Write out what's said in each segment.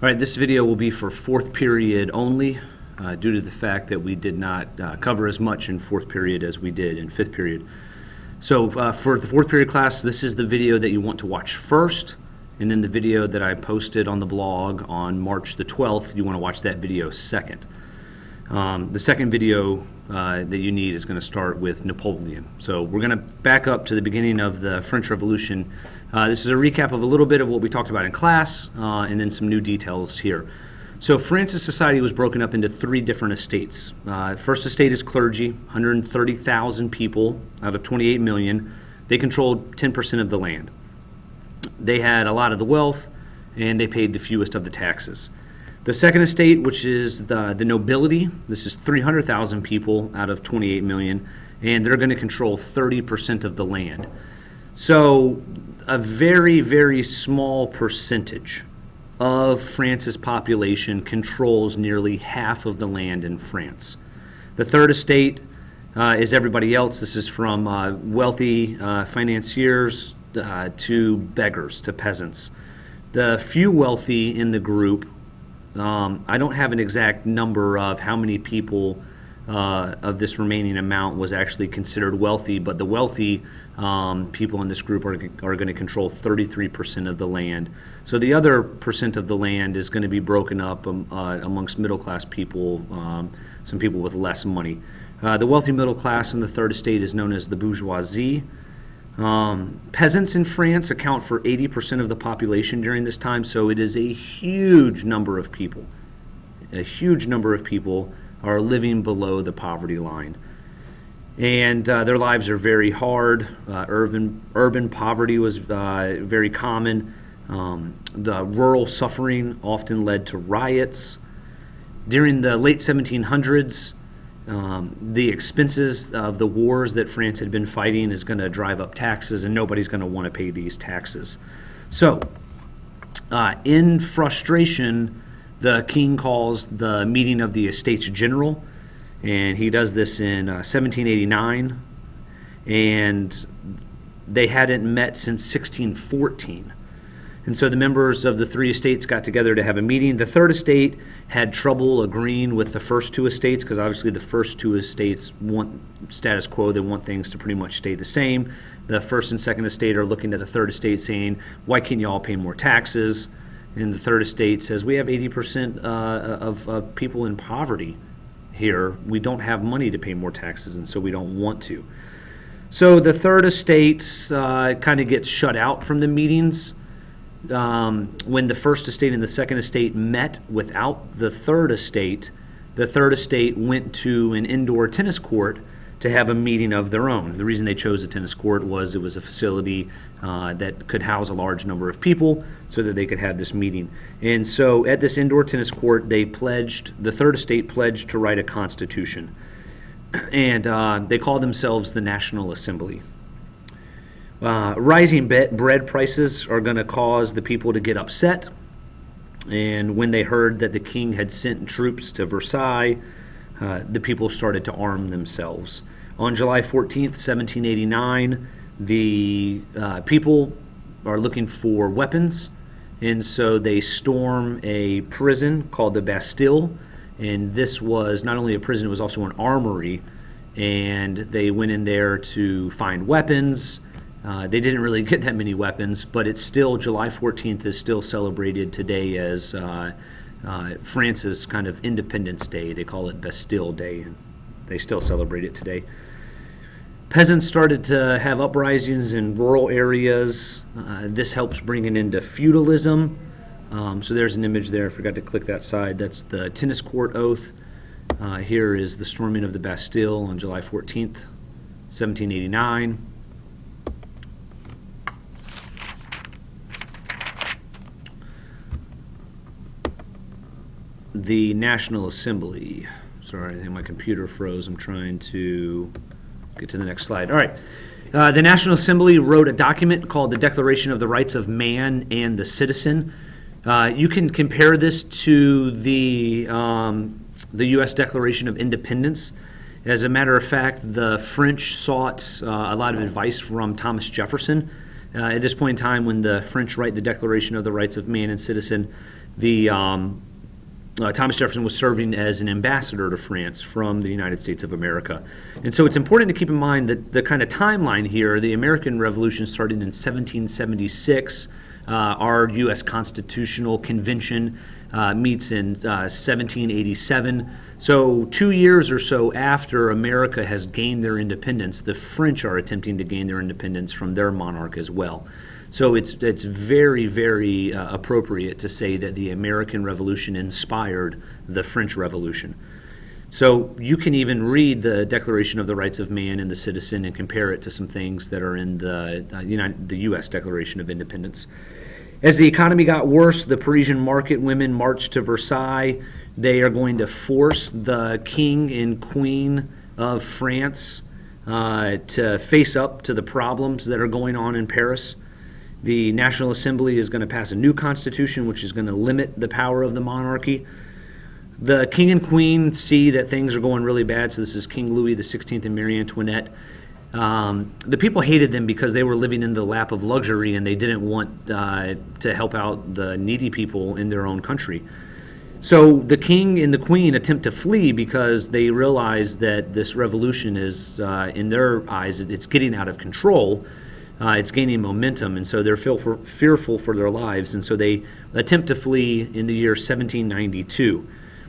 All right, this video will be for fourth period only due to the fact that we did not cover as much in fourth period as we did in fifth period. So for the fourth period class, this is the video that you want to watch first, and then the video that I posted on the blog on March the 12th, you want to watch that video second. The second video that you need is going to start with Napoleon. So we're going to back up to the beginning of the French Revolution. This is a recap of a little bit of what we talked about in class, and then some new details here. So France's society was broken up into three different estates. First estate is clergy, 130,000 people out of 28 million. They controlled 10% of the land. They had a lot of the wealth, and they paid the fewest of the taxes. The second estate, which is the nobility, this is 300,000 people out of 28 million, and they're going to control 30% of the land. So a very, very small percentage of France's population controls nearly half of the land in France. The third estate is everybody else. This is from wealthy financiers to beggars, to peasants. The few wealthy in the group, I don't have an exact number of how many people of this remaining amount was actually considered wealthy, but the wealthy people in this group are going to control 33% of the land. So the other percent of the land is going to be broken up amongst middle class people, some people with less money. The wealthy middle class in the third estate is known as the bourgeoisie. Peasants in France account for 80% of the population during this time, so it is a huge number of people. A huge number of people are living below the poverty line. And their lives are very hard. Urban poverty was very common. The rural suffering often led to riots. During the late 1700s, the expenses of the wars that France had been fighting is going to drive up taxes, and nobody's going to want to pay these taxes. So, in frustration, the king calls the meeting of the Estates General, and he does this in 1789, and they hadn't met since 1614. And so the members of the three estates got together to have a meeting. The third estate had trouble agreeing with the first two estates because obviously the first two estates want status quo. They want things to pretty much stay the same. The first and second estate are looking at the third estate saying, why can't you all pay more taxes? And the third estate says, we have 80% of people in poverty here. We don't have money to pay more taxes, and so we don't want to. So the third estate kind of gets shut out from the meetings. When the first estate and the second estate met without the third estate went to an indoor tennis court to have a meeting of their own. The reason they chose a tennis court was it was a facility that could house a large number of people so that they could have this meeting. And so at this indoor tennis court, the third estate pledged to write a constitution. And they called themselves the National Assembly. Rising bread prices are going to cause the people to get upset, and when they heard that the king had sent troops to Versailles, the people started to arm themselves. On July 14th, 1789, the people are looking for weapons, and so they storm a prison called the Bastille, and this was not only a prison, it was also an armory, and they went in there to find weapons. They didn't really get that many weapons, but it's still, July 14th is still celebrated today as France's kind of Independence Day. They call it Bastille Day, and they still celebrate it today. Peasants started to have uprisings in rural areas. This helps bring it into feudalism. So there's an image there. I forgot to click that side. That's the tennis court oath. Here is the storming of the Bastille on July 14th, 1789. The National Assembly. Sorry, I think my computer froze. I'm trying to get to the next slide. All right. The National Assembly wrote a document called the Declaration of the Rights of Man and the Citizen. You can compare this to the U.S. Declaration of Independence. As a matter of fact, the French sought a lot of advice from Thomas Jefferson At this point in time, when the French write the Declaration of the Rights of Man and Citizen, the Thomas Jefferson was serving as an ambassador to France from the United States of America. And so it's important to keep in mind that the kind of timeline here, the American Revolution started in 1776. Our U.S. Constitutional Convention meets in 1787. So 2 years or so after America has gained their independence, the French are attempting to gain their independence from their monarch as well. So it's very, very appropriate to say that the American Revolution inspired the French Revolution. So you can even read the Declaration of the Rights of Man and the Citizen and compare it to some things that are in the U.S. Declaration of Independence. As the economy got worse, the Parisian market women marched to Versailles. They are going to force the king and queen of France to face up to the problems that are going on in Paris. The National Assembly is going to pass a new constitution, which is going to limit the power of the monarchy. The king and queen see that things are going really bad. So this is King Louis XVI and Marie Antoinette. The people hated them because they were living in the lap of luxury and they didn't want to help out the needy people in their own country. So the king and the queen attempt to flee because they realize that this revolution is, in their eyes, it's getting out of control. It's gaining momentum, and so they're fearful for their lives, and so they attempt to flee in the year 1792.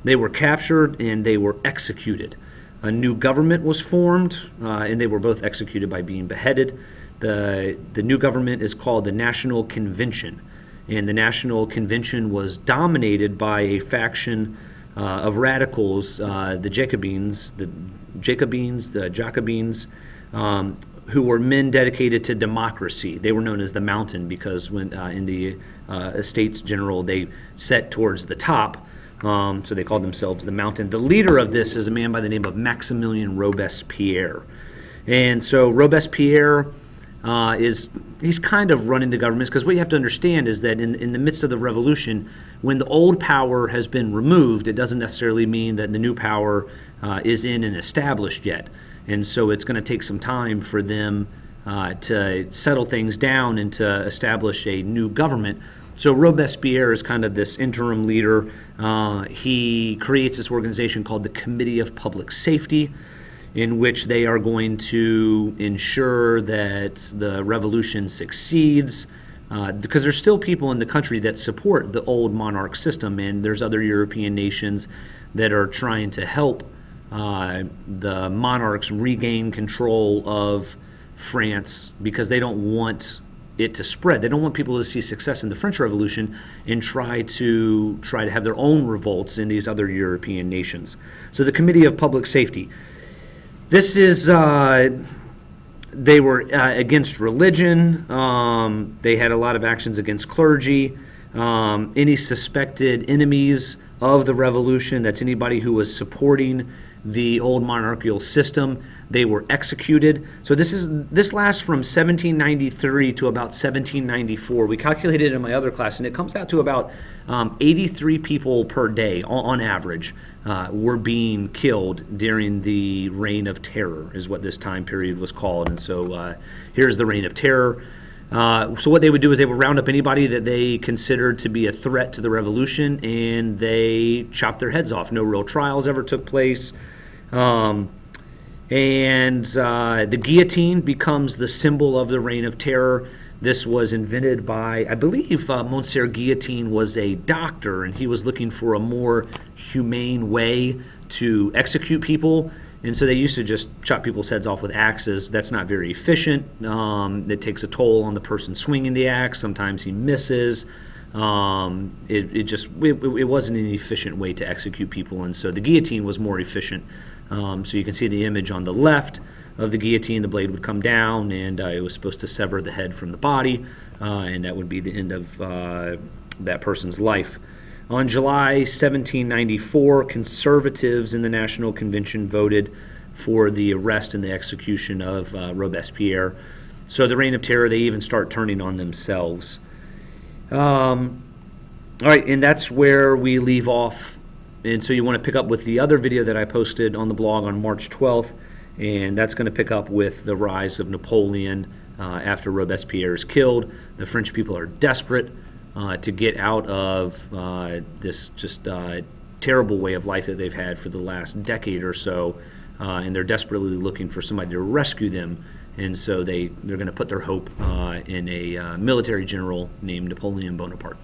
They were captured and they were executed. A new government was formed, and they were both executed by being beheaded. The new government is called the National Convention, and the National Convention was dominated by a faction of radicals, the Jacobins, who were men dedicated to democracy. They were known as the Mountain because when in the Estates General they set towards the top, so they called themselves the Mountain. The leader of this is a man by the name of Maximilien Robespierre. And so Robespierre he's kind of running the government, because what you have to understand is that in the midst of the revolution, when the old power has been removed, it doesn't necessarily mean that the new power is in and established yet. And so it's going to take some time for them to settle things down and to establish a new government. So Robespierre is kind of this interim leader. He creates this organization called the Committee of Public Safety, in which they are going to ensure that the revolution succeeds, because there's still people in the country that support the old monarch system, and there's other European nations that are trying to help the monarchs regain control of France, because they don't want it to spread. They don't want people to see success in the French Revolution and try to have their own revolts in these other European nations. So the Committee of Public Safety. This is, they were against religion. They had a lot of actions against clergy. Any suspected enemies of the revolution, that's anybody who was supporting the old monarchical system, they were executed. So this lasts from 1793 to about 1794. We calculated it in my other class, and it comes out to about 83 people per day on average were being killed during the Reign of Terror, is what this time period was called. And so here's the Reign of Terror. So what they would do is they would round up anybody that they considered to be a threat to the revolution, and they chopped their heads off. No real trials ever took place. The guillotine becomes the symbol of the Reign of Terror. This was invented by, I believe, Monsieur Guillotine was a doctor, and he was looking for a more humane way to execute people. And so they used to just chop people's heads off with axes. That's not very efficient. It takes a toll on the person swinging the axe. Sometimes he misses. It wasn't an efficient way to execute people, and so the guillotine was more efficient. So you can see the image on the left of the guillotine. The blade would come down, and it was supposed to sever the head from the body, and that would be the end of that person's life. On July 1794, conservatives in the National Convention voted for the arrest and the execution of Robespierre. So the Reign of Terror, they even start turning on themselves. All right, and that's where we leave off. And so you want to pick up with the other video that I posted on the blog on March 12th, and that's going to pick up with the rise of Napoleon after Robespierre is killed. The French people are desperate to get out of this just terrible way of life that they've had for the last decade or so, and they're desperately looking for somebody to rescue them. And so they're going to put their hope in a military general named Napoleon Bonaparte.